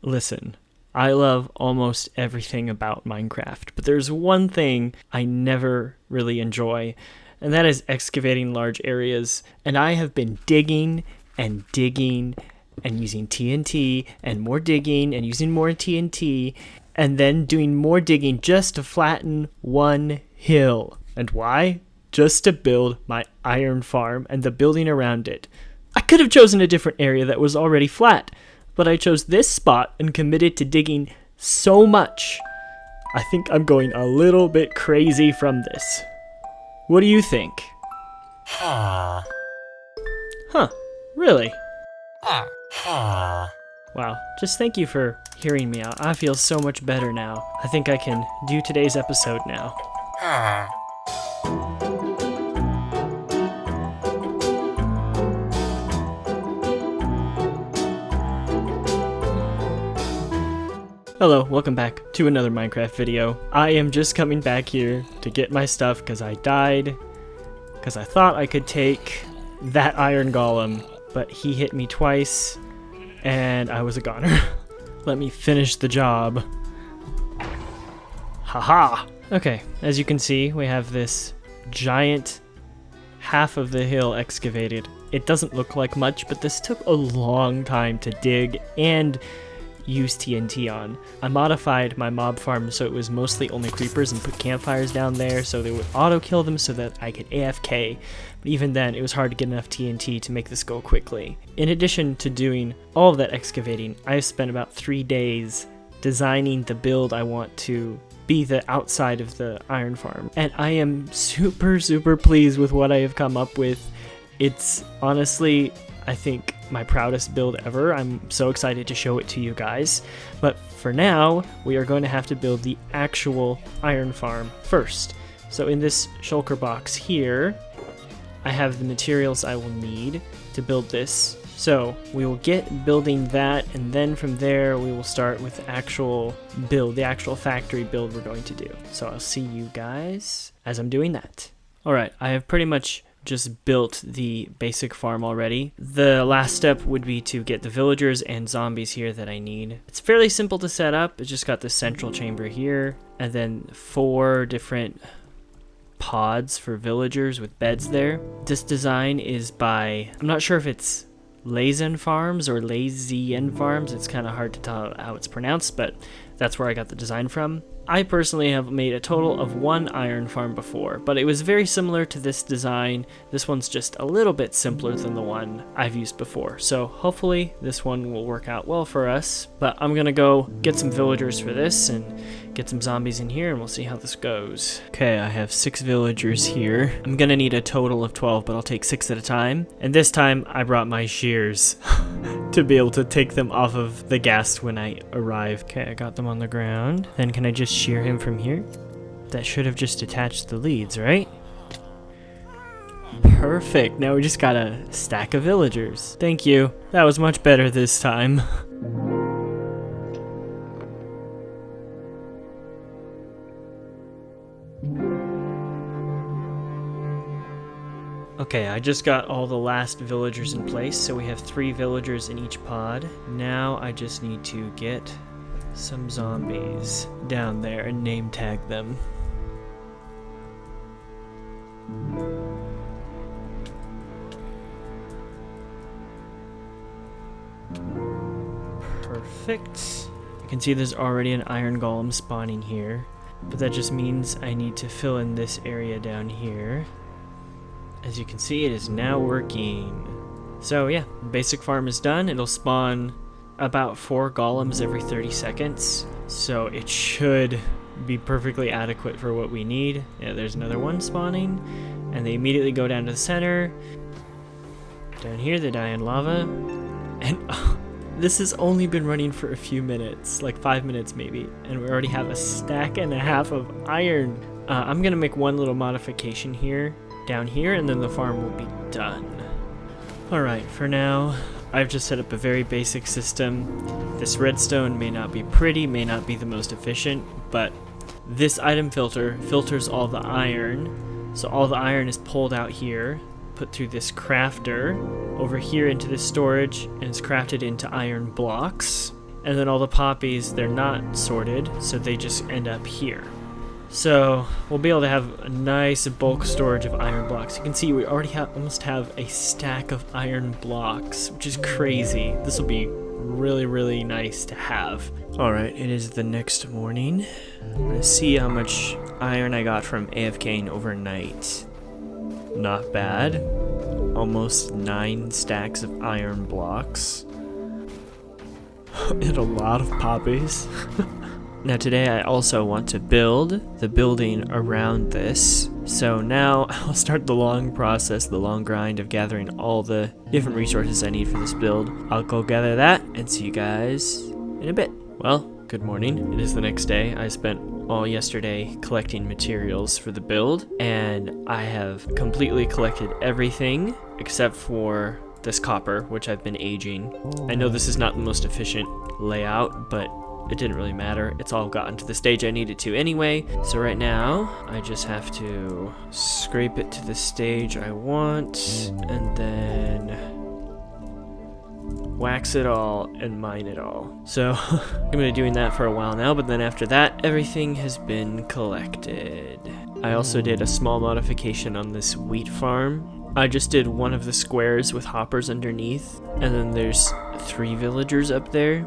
Listen, I love almost everything about Minecraft, but there's one thing I never really enjoy, and that is excavating large areas. And I have been digging and digging and using TNT and more digging and using more TNT and then doing more digging just to flatten one hill. And why? Just to build my iron farm and the building around it. I could have chosen a different area that was already flat, but I chose this spot and committed to digging so much. I think I'm going a little bit crazy from this. What do you think? Huh, really? Wow, just thank you for hearing me out. I feel so much better now. I think I can do today's episode now. Hello, welcome back to another Minecraft video. I am just coming back here to get my stuff because I died. Because I thought I could take that iron golem, but he hit me twice and I was a goner. Let me finish the job. Haha! Okay, as you can see, we have this giant half of the hill excavated. It doesn't look like much, but this took a long time to dig and use TNT on. I modified my mob farm so it was mostly only creepers and put campfires down there so they would auto kill them so that I could AFK. But even then, it was hard to get enough TNT to make this go quickly. In addition to doing all of that excavating, I've spent about 3 days designing the build I want to be the outside of the iron farm. And I am super pleased with what I have come up with. It's honestly, I think, my proudest build ever. I'm so excited to show it to you guys. But for now, we are going to have to build the actual iron farm first. So in this shulker box here, I have the materials I will need to build this. So we will get building that, and then from there we will start with the actual build, the actual factory build we're going to do. So I'll see you guys as I'm doing that. Alright, I have pretty much just built the basic farm already. The last step would be to get the villagers and zombies here that I need. It's fairly simple to set up. It's just got the central chamber here and then 4 different pods for villagers with beds there. This design is by, I'm not sure if it's Lazen Farms or Lazien Farms. It's kind of hard to tell how it's pronounced, but that's where I got the design from. I personally have made a total of 1 iron farm before, but it was very similar to this design. This one's just a little bit simpler than the one I've used before, so hopefully this one will work out well for us. But I'm gonna go get some villagers for this and get some zombies in here and we'll see how this goes. Okay, I have 6 villagers here. I'm gonna need a total of 12, but I'll take 6 at a time. And this time I brought my shears to be able to take them off of the ghast when I arrive. Okay, I got them on the ground. Then can I just shear him from here? That should have just attached the leads, right? Perfect. Now we just got a stack of villagers. Thank you. That was much better this time. Okay, I just got all the last villagers in place, so we have 3 villagers in each pod. Now I just need to get some zombies down there and name tag them. Perfect. You can see there's already an iron golem spawning here, but that just means I need to fill in this area down here. As you can see, it is now working. So yeah, basic farm is done. It'll spawn about 4 golems every 30 seconds. So it should be perfectly adequate for what we need. Yeah, there's another one spawning. And they immediately go down to the center. Down here, they die in lava. And this has only been running for a few minutes, like 5 minutes maybe. And we already have a stack and a half of iron. I'm gonna make one little modification here, down here, and then the farm will be done. Alright, for now, I've just set up a very basic system. This redstone may not be pretty, may not be the most efficient, but this item filter filters all the iron. So all the iron is pulled out here, put through this crafter, over here into this storage, and it's crafted into iron blocks. And then all the poppies, they're not sorted, so they just end up here. So we'll be able to have a nice bulk storage of iron blocks. You can see we already almost have a stack of iron blocks, which is crazy. This will be really nice to have. Alright, it is the next morning. I'm gonna see how much iron I got from AFKing overnight. Not bad. Almost 9 stacks of iron blocks. And a lot of poppies. Now today I also want to build the building around this. So now I'll start the long process, the long grind of gathering all the different resources I need for this build. I'll go gather that and see you guys in a bit. Well, good morning. It is the next day. I spent all yesterday collecting materials for the build, and I have completely collected everything except for this copper, which I've been aging. I know this is not the most efficient layout, but it didn't really matter. It's all gotten to the stage I needed to anyway. So right now, I just have to scrape it to the stage I want, and then wax it all and mine it all. So I'm gonna be doing that for a while now, but then after that, everything has been collected. I also did a small modification on this wheat farm. I just did one of the squares with hoppers underneath, and then there's 3 villagers up there.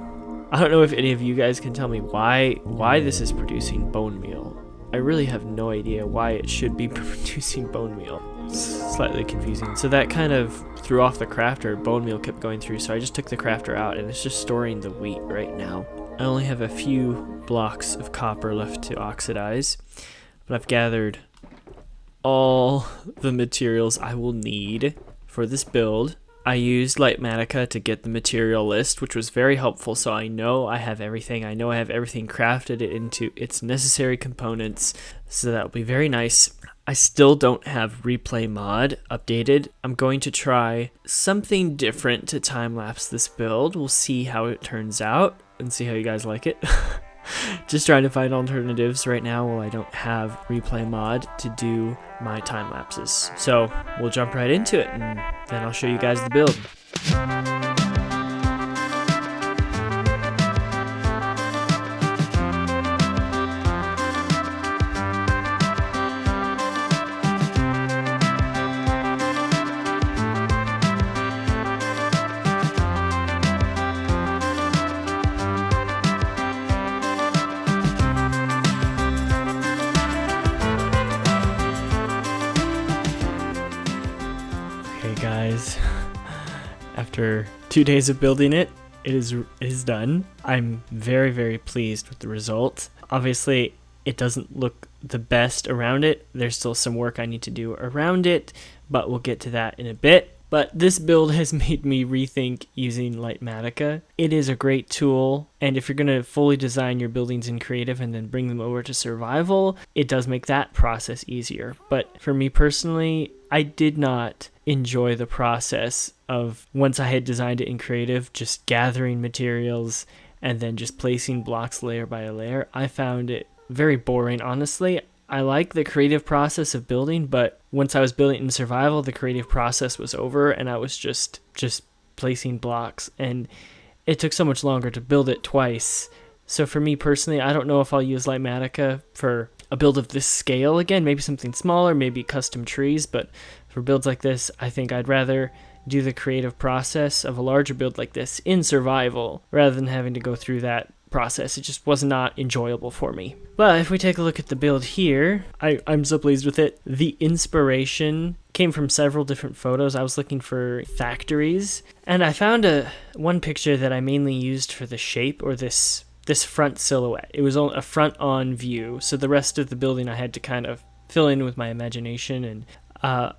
I don't know if any of you guys can tell me why this is producing bone meal. I really have no idea why it should be producing bone meal. It's slightly confusing. So that kind of threw off the crafter. Bone meal kept going through, so I just took the crafter out, and it's just storing the wheat right now. I only have a few blocks of copper left to oxidize, but I've gathered all the materials I will need for this build. I used Litematica to get the material list, which was very helpful, so I know I have everything. I know I have everything crafted into its necessary components, so that will be very nice. I still don't have replay mod updated. I'm going to try something different to time-lapse this build. We'll see how it turns out and see how you guys like it. Just trying to find alternatives right now while I don't have replay mod to do my time lapses. So we'll jump right into it, and then I'll show you guys the build. Guys, after 2 days of building it, it is done. I'm very pleased with the result. Obviously, it doesn't look the best around it. There's still some work I need to do around it, but we'll get to that in a bit. But this build has made me rethink using Litematica. It is a great tool, and if you're going to fully design your buildings in creative and then bring them over to survival, it does make that process easier. But for me personally, I did not enjoy the process of, once I had designed it in creative, just gathering materials and then just placing blocks layer by layer. I found it very boring, honestly. I like the creative process of building, but once I was building in survival, the creative process was over and I was just placing blocks, and it took so much longer to build it twice. So for me personally, I don't know if I'll use Litematica for a build of this scale again, maybe something smaller, maybe custom trees, but for builds like this, I think I'd rather do the creative process of a larger build like this in survival rather than having to go through that process. It just was not enjoyable for me. But if we take a look at the build here, I'm so pleased with it. The inspiration came from several different photos. I was looking for factories, and I found one picture that I mainly used for the shape, or this front silhouette. It was a front on view, so the rest of the building I had to kind of fill in with my imagination. And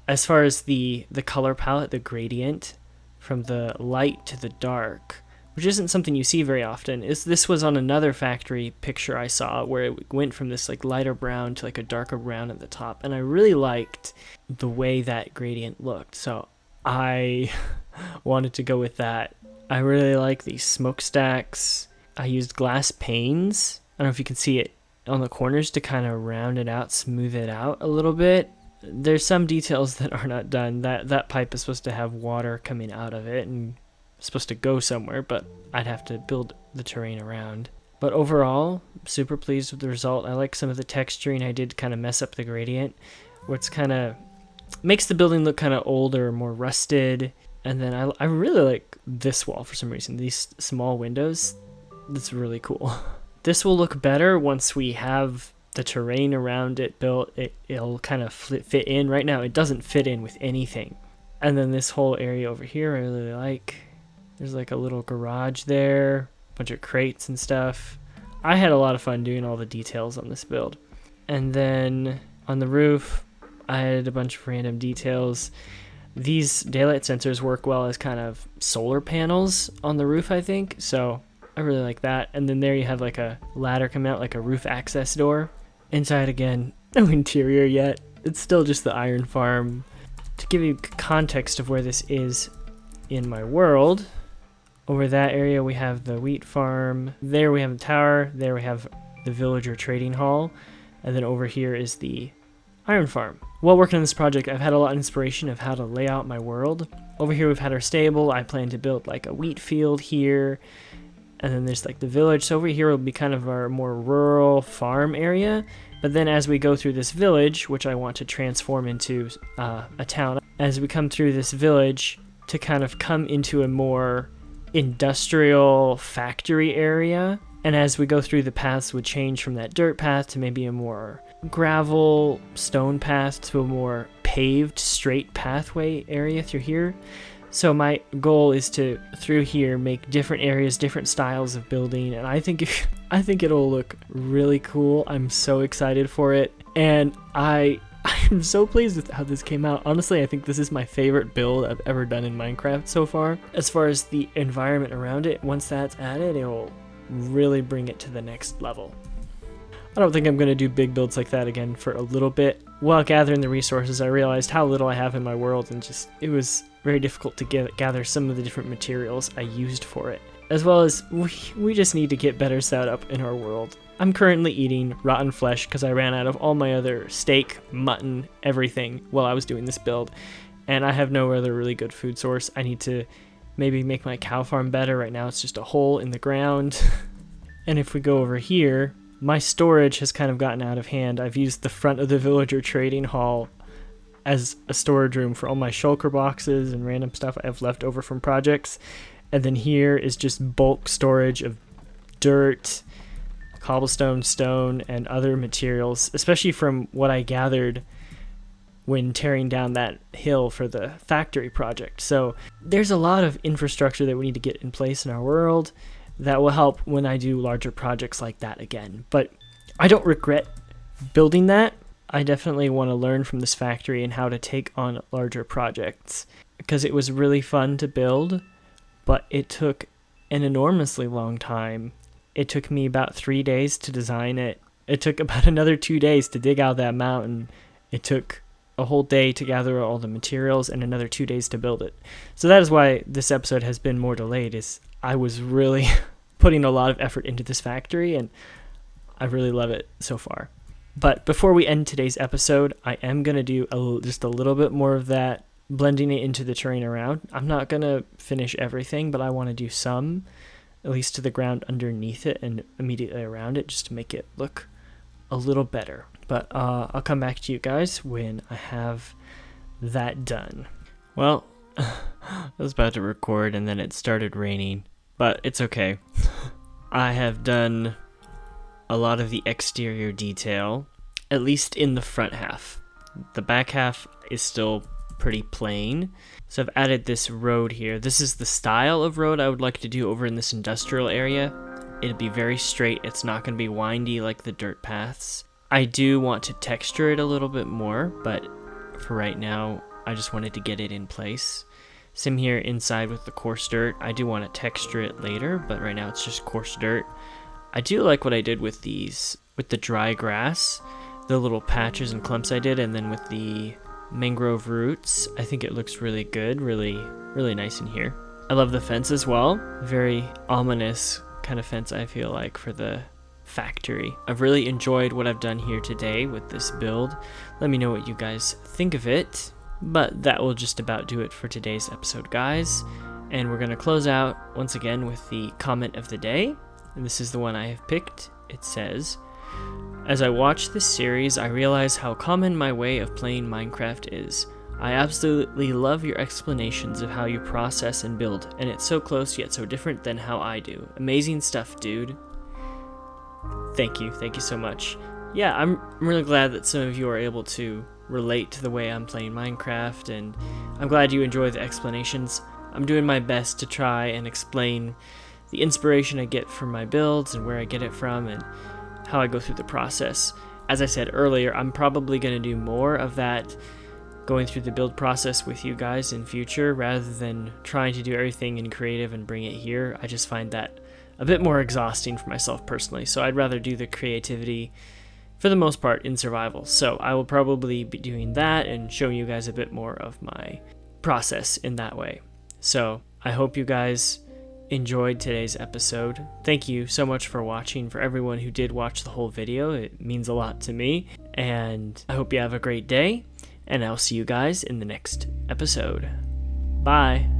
as far as the color palette, the gradient from the light to the dark, which isn't something you see very often, this was on another factory picture I saw where it went from this like lighter brown to like a darker brown at the top, and I really liked the way that gradient looked, so I wanted to go with that. I really like these smokestacks. I used glass panes. I don't know if you can see it on the corners to kind of round it out, smooth it out a little bit. There's some details that are not done. That pipe is supposed to have water coming out of it and supposed to go somewhere, but I'd have to build the terrain around. But overall, super pleased with the result. I like some of the texturing. I did kind of mess up the gradient, which kind of makes the building look kind of older, more rusted. And then I really like this wall for some reason. These small windows, that's really cool. This will look better once we have the terrain around it built. It'll kind of fit in. Right now, it doesn't fit in with anything. And then this whole area over here, I really like. There's like a little garage there, a bunch of crates and stuff. I had a lot of fun doing all the details on this build. And then on the roof, I had a bunch of random details. These daylight sensors work well as kind of solar panels on the roof, I think. So I really like that. And then there you have like a ladder coming out, like a roof access door. Inside again, no interior yet. It's still just the iron farm. To give you context of where this is in my world, over that area we have the wheat farm. There we have the tower. There we have the villager trading hall. And then over here is the iron farm. While working on this project, I've had a lot of inspiration of how to lay out my world. Over here we've had our stable. I plan to build like a wheat field here. And then there's like the village. So over here will be kind of our more rural farm area. But then as we go through this village, which I want to transform into a town, as we come through this village to kind of come into a more industrial factory area. And as we go through, the paths would change from that dirt path to maybe a more gravel stone path to a more paved straight pathway area through here. So my goal is to, through here, make different areas, different styles of building, and I think it'll look really cool. I'm so excited for it, and I'm so pleased with how this came out. Honestly, I think this is my favorite build I've ever done in Minecraft so far. As far as the environment around it, once that's added, it'll really bring it to the next level. I don't think I'm going to do big builds like that again for a little bit. While gathering the resources, I realized how little I have in my world, and it was very difficult to gather some of the different materials I used for it. As well as, we just need to get better set up in our world. I'm currently eating rotten flesh because I ran out of all my other steak, mutton, everything while I was doing this build. And I have no other really good food source. I need to maybe make my cow farm better. Right now it's just a hole in the ground. And if we go over here, my storage has kind of gotten out of hand. I've used the front of the villager trading hall as a storage room for all my shulker boxes and random stuff I have left over from projects. And then here is just bulk storage of dirt, cobblestone, stone, and other materials, especially from what I gathered when tearing down that hill for the factory project. So there's a lot of infrastructure that we need to get in place in our world that will help when I do larger projects like that again. But I don't regret building that. I definitely want to learn from this factory and how to take on larger projects, because it was really fun to build, but it took an enormously long time. It took me about 3 days to design it. It took about another 2 days to dig out that mountain. It took a whole day to gather all the materials and another 2 days to build it. So that is why this episode has been more delayed, is I was really putting a lot of effort into this factory, and I really love it so far. But before we end today's episode, I am going to do just a little bit more of that, blending it into the terrain around. I'm not going to finish everything, but I want to do some, at least to the ground underneath it and immediately around it, just to make it look a little better. But I'll come back to you guys when I have that done. Well, I was about to record and then it started raining, but it's okay. I have done a lot of the exterior detail, at least in the front half. The back half is still pretty plain. So I've added this road here. This is the style of road I would like to do over in this industrial area. It'll be very straight. It's not going to be windy like the dirt paths. I do want to texture it a little bit more, but for right now, I just wanted to get it in place. Same here inside with the coarse dirt. I do want to texture it later, but right now it's just coarse dirt. I do like what I did with these, with the dry grass, the little patches and clumps I did, and then with the mangrove roots. I think it looks really good, really nice in here. I love the fence as well. Very ominous kind of fence, I feel like, for the factory. I've really enjoyed what I've done here today with this build. Let me know what you guys think of it. But that will just about do it for today's episode, guys. And we're going to close out once again with the comment of the day. And this is the one I have picked. It says, "As I watch this series, I realize how common my way of playing Minecraft is. I absolutely love your explanations of how you process and build, and it's so close yet so different than how I do. Amazing stuff, dude." Thank you so much. Yeah, I'm really glad that some of you are able to relate to the way I'm playing Minecraft, and I'm glad you enjoy the explanations. I'm doing my best to try and explain the inspiration I get from my builds and where I get it from and how I go through the process. As I said earlier, I'm probably going to do more of that, going through the build process with you guys in future rather than trying to do everything in creative and bring it here. I just find that a bit more exhausting for myself personally, so I'd rather do the creativity for the most part in survival. So I will probably be doing that and showing you guys a bit more of my process in that way. So I hope you guys enjoyed today's episode. Thank you so much for watching. For everyone who did watch the whole video, it means a lot to me, and I hope you have a great day, and I'll see you guys in the next episode. Bye.